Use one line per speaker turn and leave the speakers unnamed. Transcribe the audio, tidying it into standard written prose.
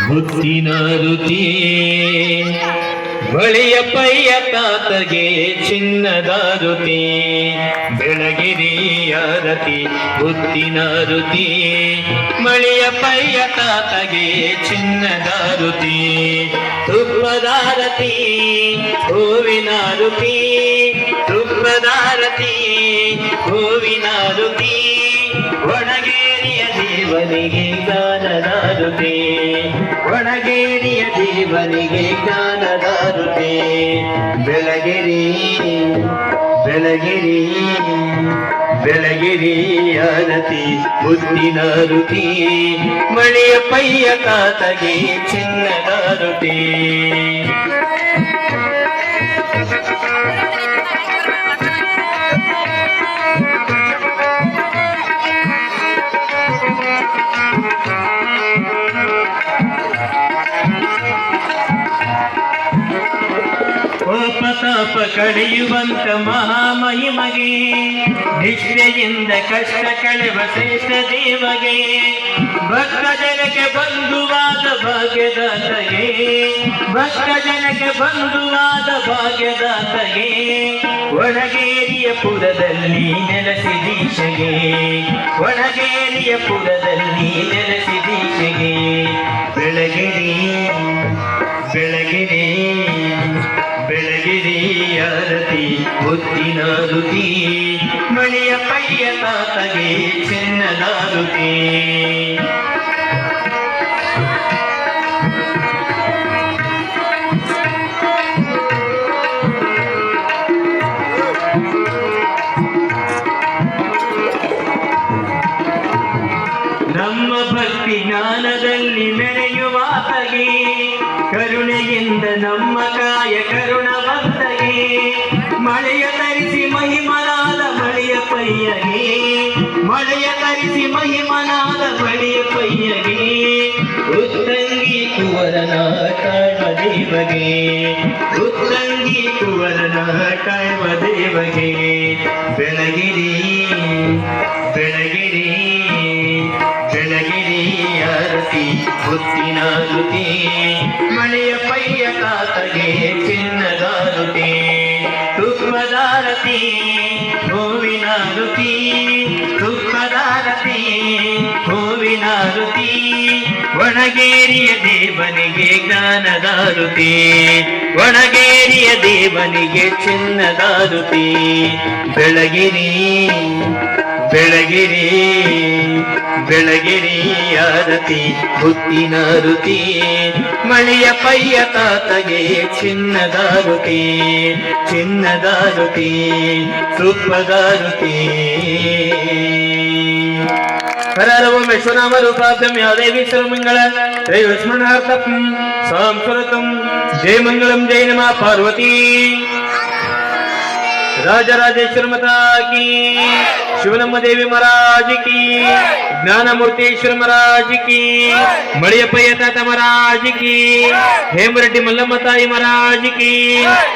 ಮುತ್ತಿನ ರುಚಿ ಬಳಿಯ ಪಯ್ಯ ತಾತಗೆ ಚಿನ್ನದ ರುತಿ ಬೆಳಗಿರಿಯ ರತಿ ಮುತ್ತಿನ ರುತಿ ಮಳಿಯ ಪಯ್ಯ ತಾತಗೆ ಚಿನ್ನದ ರುತಿ ತುಪ್ಪದ ರತಿ ಹೂವಿನ ರುತಿ ತುಪ್ಪದ ರತಿ ಹೂವಿನ ರುತಿ ಒಣಗೇರಿಯ ದೇವನಿಗೆ ಜ್ಞಾನದ ರುತಿ ಒಣಗೇರಿಯ ದೇವನಿಗೆ ಜ್ಞಾನದ ರುತಿ ಬೆಳಗಿರಿ ಬೆಳಗಿರಿ ಬೆಳಗಿರಿ ರತಿ ಮುತ್ತಿನ ರುತಿ ಮಳೆಯ ಪಯ್ಯ ತಾತಗೆ ಚಿನ್ನದ ರುತಿ ಕೋಪತಾಪ ಕಳೆಯುವಂತ ಮಹಾಮಹಿಮಗೆ ನಿಷ್ಠೆಯಿಂದ ಕಷ್ಟ ಕಳೆವ ಶ್ರೇಷ್ಠ ದೇವಗೆ ಭಕ್ತ ಜನಕ್ಕೆ ಬಂಧುವಾದ ಭಾಗ್ಯದಾತಗೆ ಭಕ್ತ ಜನಕ್ಕೆ ಬಂಧುವಾದ ಭಾಗ್ಯದಾತಗೆ ಒಣಗೇರಿಯ ಪುರದಲ್ಲಿ ನೆಲೆಸಿದೀಶಗೆ ಒಣಗೇರಿಯ ಪುರದಲ್ಲಿ ನೆಲೆಸಿದೀಶಗೆ ಬೆಳಗಿರಿ ಬೆಳಗಿರಿ ಬೆಳಗಿರಿಯ ರತಿ ಮುತ್ತಿನ ರುತಿ ಮಳೆಯ ಪಯ್ಯ ತಾತಗೆ ಚಿನ್ನದ ರುತಿ ನಮ್ಮ ಭಕ್ತಿ ಜ್ಞಾನದಲ್ಲಿ ಮೆರೆಯುವಾತಗೆ ಕರುಣೆಯಿಂದ ನಮ್ಮ ಕಾಯ ಕರುಣವಂತಗೆ ಮಳೆಯ ತರಿಸಿ ಮಹಿಮನಾದ ಮಳೆಯ ಪಯ್ಯಗೆ ಮಳೆಯ ತರಿಸಿ ಮಹಿಮನಾದ ಮಳೆಯ ಪಯ್ಯಗೆ ಉತ್ತಂಗಿ ಕುವರನ ಕಾಯುವ ದೇವಗೆ ಉತ್ತಂಗಿ ಕುವರನ ಕಾಯುವ ದೇವಗೆ ಬೆಳಗಿರಿ ಬೆಳಗಿರಿ ಬೆಳಗಿರಿಯ ರತಿ ಮುತ್ತಿನ ರುತಿ ಮಳೆಯ ಪಯ್ಯ ತಾತಗೆ ಚಿನ್ನದ ರುತಿ ತುಪ್ಪದ ರತಿ ಹೂವಿನ ರುತಿ ತುಪ್ಪದ ರತಿ ಹೂವಿನ ರುತಿ ಒಣಗೇರಿಯ ದೇವನಿಗೆ ಜ್ಞಾನದ ರುತಿ ಒಣಗೇರಿಯ ದೇವನಿಗೆ ಚಿನ್ನದ ರುತಿ ಬೆಳಗಿರಿ ಬೆಳಗಿರಿ ಬೆಳಗಿರಿಯ ರತಿ ಮುತ್ತಿನ ರುತಿ ಮಳೆಯ ಪಯ್ಯ ತಾತಗೆ ಚಿನ್ನದ ರುತಿ ಚಿನ್ನದ ರುತಿ ತುಪ್ಪದ ರುತಿ ಹರರವಂ ವಿಶ್ವನಾಮ ರೂಪಾಭ್ಯಂ ಯಾ ದೇವಿ ಸರ್ವಮಂಗಳ ತ್ರಯ ಸ್ಮರಣಾರ್ಥಂ ಸಂಸ್ಕೃತಂ ಜಯ ಮಂಗಳಂ ಜಯ ನಮಃ ಪಾರ್ವತಿ राजराजेश्वर माता की, शिवनम्मा देवी महाराज की, ज्ञानमूर्तेश्वर महाराज की, मळियप्पय्य ताता महाराज की, हेमरेड्डी मल्लम्मा ताई महाराज की।